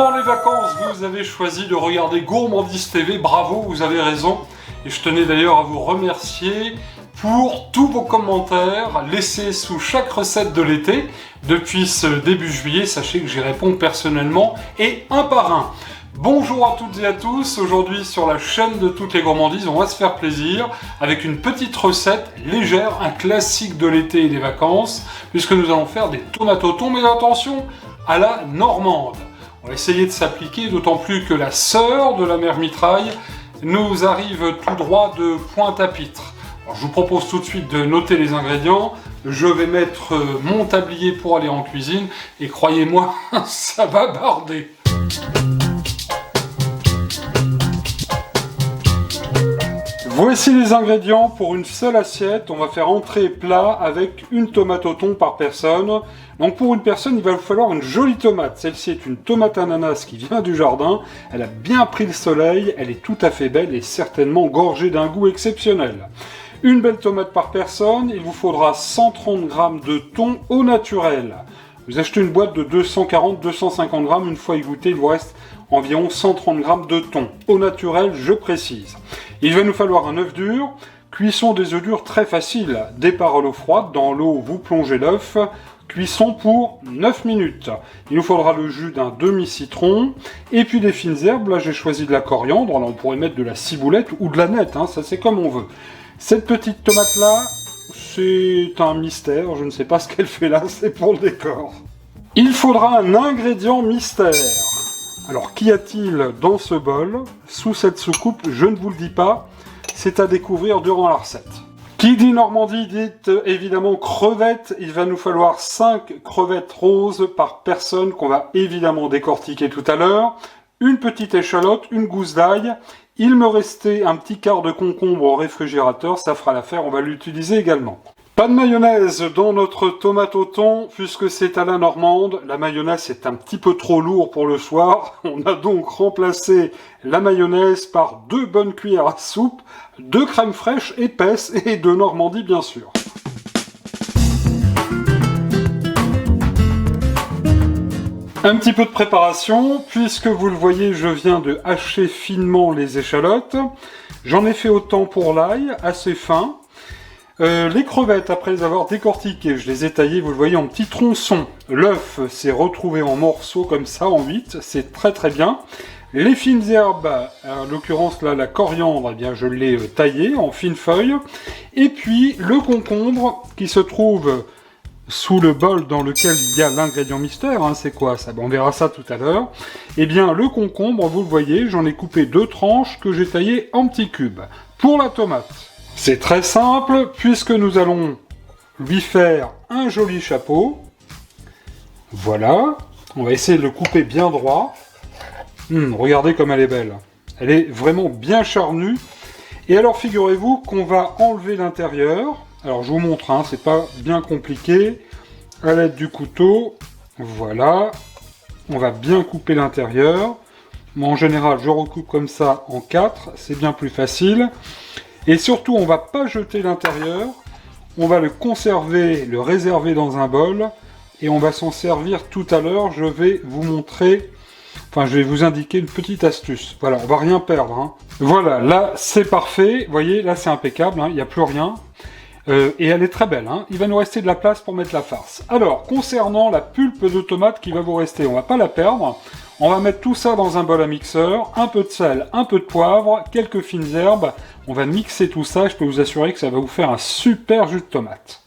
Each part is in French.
Pendant les vacances, vous avez choisi de regarder Gourmandise TV, bravo, vous avez raison. Et je tenais d'ailleurs à vous remercier pour tous vos commentaires laissés sous chaque recette de l'été. Depuis ce début juillet, sachez que j'y réponds personnellement et un par un. Bonjour à toutes et à tous, aujourd'hui sur la chaîne de toutes les gourmandises, on va se faire plaisir avec une petite recette légère, un classique de l'été et des vacances, puisque nous allons faire des tomates au thon, mais attention, à la normande. On va essayer de s'appliquer, d'autant plus que la sœur de la mère Mitraille nous arrive tout droit de Pointe-à-Pitre. Alors, je vous propose tout de suite de noter les ingrédients. Je vais mettre mon tablier pour aller en cuisine, et croyez-moi, ça va barder. Voici les ingrédients pour une seule assiette. On va faire entrée et plat avec une tomate au thon par personne. Donc pour une personne, il va vous falloir une jolie tomate. Celle-ci est une tomate ananas qui vient du jardin. Elle a bien pris le soleil, elle est tout à fait belle et certainement gorgée d'un goût exceptionnel. Une belle tomate par personne, il vous faudra 130 g de thon au naturel. Vous achetez une boîte de 240-250 g, une fois égouttée, il vous reste environ 130 g de thon. Au naturel, je précise. Il va nous falloir un œuf dur. Cuisson des œufs durs très facile. Départ à l'eau froide, dans l'eau vous plongez l'œuf. Cuisson pour 9 minutes. Il nous faudra le jus d'un demi-citron. Et puis des fines herbes, là j'ai choisi de la coriandre. Alors on pourrait mettre de la ciboulette ou de la nette, ça c'est comme on veut. Cette petite tomate là, c'est un mystère, je ne sais pas ce qu'elle fait là, c'est pour le décor. Il faudra un ingrédient mystère. Alors, qu'y a-t-il dans ce bol, sous cette soucoupe? Je ne vous le dis pas, c'est à découvrir durant la recette. Qui dit Normandie dit évidemment crevettes. Il va nous falloir 5 crevettes roses par personne qu'on va évidemment décortiquer tout à l'heure. Une petite échalote, une gousse d'ail. Il me restait un petit quart de concombre au réfrigérateur, ça fera l'affaire, on va l'utiliser également. Pas de mayonnaise dans notre tomate au thon, puisque c'est à la normande. La mayonnaise est un petit peu trop lourd pour le soir. On a donc remplacé la mayonnaise par 2 bonnes cuillères à soupe, de crème fraîche épaisse et de Normandie bien sûr. Un petit peu de préparation, puisque vous le voyez, je viens de hacher finement les échalotes. J'en ai fait autant pour l'ail, assez fin. Les crevettes, après les avoir décortiquées, je les ai taillées, vous le voyez, en petits tronçons. L'œuf s'est retrouvé en morceaux comme ça, en 8, c'est très très bien. Les fines herbes, en l'occurrence là, la coriandre, eh bien, je l'ai taillée en fines feuilles. Et puis le concombre qui se trouve sous le bol dans lequel il y a l'ingrédient mystère, c'est quoi ça? On verra ça tout à l'heure. Eh bien, le concombre, vous le voyez, j'en ai coupé 2 tranches que j'ai taillées en petits cubes. Pour la tomate, c'est très simple, puisque nous allons lui faire un joli chapeau. Voilà. On va essayer de le couper bien droit. Regardez comme elle est belle. Elle est vraiment bien charnue. Et alors, figurez-vous qu'on va enlever l'intérieur. Alors, je vous montre, c'est pas bien compliqué. À l'aide du couteau, voilà. On va bien couper l'intérieur. Moi, en général, je recoupe comme ça en 4. C'est bien plus facile. Et surtout, on va pas jeter l'intérieur, on va le conserver, le réserver dans un bol, et on va s'en servir tout à l'heure. Je vais vous montrer, je vais vous indiquer une petite astuce. Voilà, on va rien perdre. Voilà, là c'est parfait, vous voyez, là c'est impeccable, il n'y a plus rien. Et elle est très belle, il va nous rester de la place pour mettre la farce. Alors, concernant la pulpe de tomate qui va vous rester, on va pas la perdre. On va mettre tout ça dans un bol à mixeur, un peu de sel, un peu de poivre, quelques fines herbes. On va mixer tout ça, je peux vous assurer que ça va vous faire un super jus de tomate.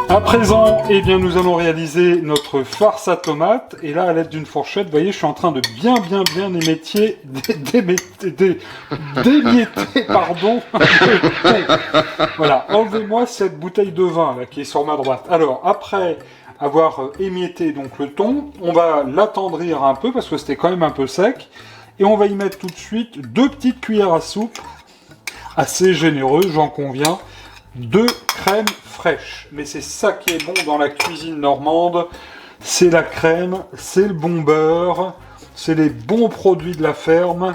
À présent, nous allons réaliser notre farce à tomates. Et là, à l'aide d'une fourchette, vous voyez, je suis en train de bien d'émietter, pardon. Voilà, enlevez-moi cette bouteille de vin là qui est sur ma droite. Alors, après avoir émietté donc le thon, on va l'attendrir un peu parce que c'était quand même un peu sec. Et on va y mettre tout de suite 2 petites cuillères à soupe, assez généreuses, j'en conviens, de crème fraîche. Mais c'est ça qui est bon dans la cuisine normande, c'est la crème, c'est le bon beurre, c'est les bons produits de la ferme.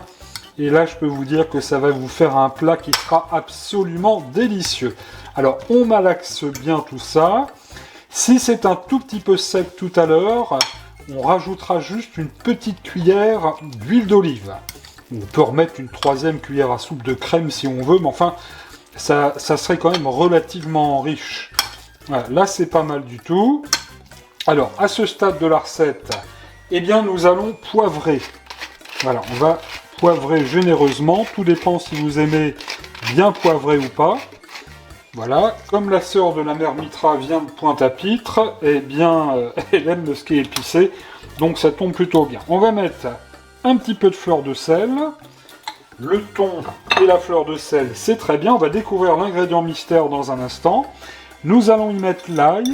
Et là, je peux vous dire que ça va vous faire un plat qui sera absolument délicieux. Alors, on malaxe bien tout ça. Si c'est un tout petit peu sec tout à l'heure, on rajoutera juste une petite cuillère d'huile d'olive. On peut remettre une 3e cuillère à soupe de crème si on veut, mais enfin, ça serait quand même relativement riche. Voilà, là, c'est pas mal du tout. Alors, à ce stade de la recette, eh bien, nous allons poivrer. Voilà, on va poivrer généreusement. Tout dépend si vous aimez bien poivrer ou pas. Voilà, comme la sœur de la mère Mitra vient de Pointe-à-Pitre, eh bien, elle aime ce qui est épicé, donc ça tombe plutôt bien. On va mettre un petit peu de fleur de sel. Le thon et la fleur de sel, c'est très bien. On va découvrir l'ingrédient mystère dans un instant. Nous allons y mettre l'ail,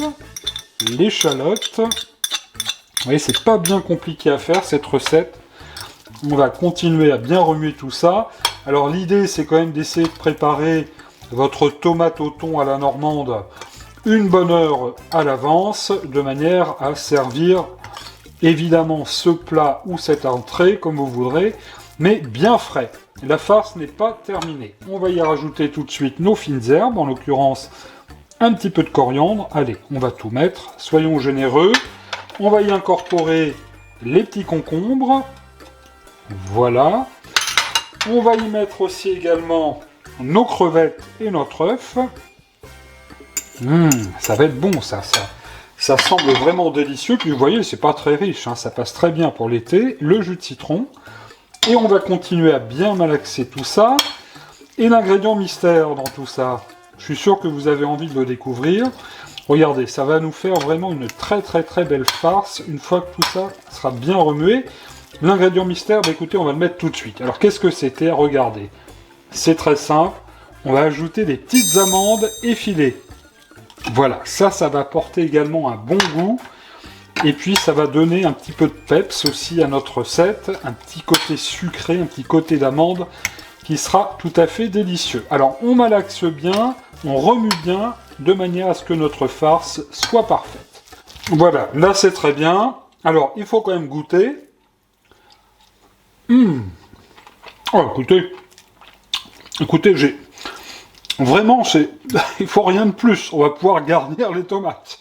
l'échalote. Vous voyez, c'est pas bien compliqué à faire cette recette. On va continuer à bien remuer tout ça. Alors l'idée, c'est quand même d'essayer de préparer votre tomate au thon à la normande une bonne heure à l'avance, de manière à servir évidemment ce plat ou cette entrée, comme vous voudrez, mais bien frais. La farce n'est pas terminée. On va y rajouter tout de suite nos fines herbes, en l'occurrence un petit peu de coriandre. Allez, on va tout mettre, soyons généreux. On va y incorporer les petits concombres. Voilà. On va y mettre aussi également nos crevettes et notre œuf. Ça va être bon, ça semble vraiment délicieux. Puis vous voyez, c'est pas très riche, hein, ça passe très bien pour l'été. Le jus de citron. Et on va continuer à bien malaxer tout ça. Et l'ingrédient mystère dans tout ça, je suis sûr que vous avez envie de le découvrir. Regardez, ça va nous faire vraiment une très très très belle farce une fois que tout ça sera bien remué. L'ingrédient mystère, bah écoutez, on va le mettre tout de suite. Alors qu'est-ce que c'était? Regardez. C'est très simple, on va ajouter des petites amandes effilées. Voilà, ça va apporter également un bon goût. Et puis ça va donner un petit peu de peps aussi à notre recette, un petit côté sucré, un petit côté d'amande qui sera tout à fait délicieux. Alors on malaxe bien, on remue bien, de manière à ce que notre farce soit parfaite. Voilà, là c'est très bien. Alors il faut quand même goûter. Oh, écoutez, j'ai... Vraiment, il faut rien de plus. On va pouvoir garnir les tomates.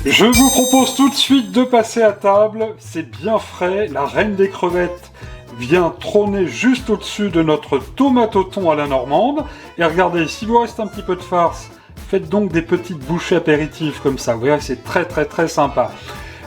Je vous propose tout de suite de passer à table. C'est bien frais. La reine des crevettes vient trôner juste au-dessus de notre tomate au thon à la normande. Et regardez, s'il vous reste un petit peu de farce, faites donc des petites bouchées apéritives comme ça. Vous verrez, c'est très très très sympa.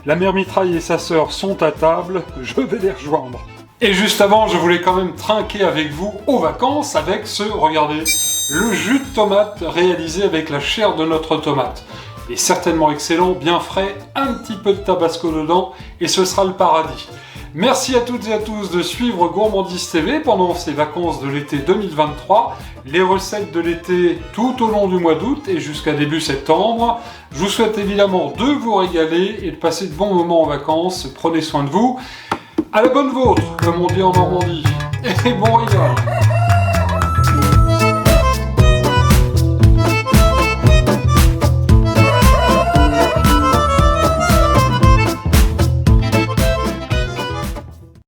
La mère Mitraille et sa sœur sont à table, je vais les rejoindre. Et juste avant, je voulais quand même trinquer avec vous aux vacances avec regardez, le jus de tomate réalisé avec la chair de notre tomate. Il est certainement excellent, bien frais, un petit peu de tabasco dedans, et ce sera le paradis. Merci à toutes et à tous de suivre Gourmandise TV pendant ces vacances de l'été 2023. Les recettes de l'été tout au long du mois d'août et jusqu'à début septembre. Je vous souhaite évidemment de vous régaler et de passer de bons moments en vacances. Prenez soin de vous. À la bonne vôtre, comme on dit en Normandie. Et bon régal.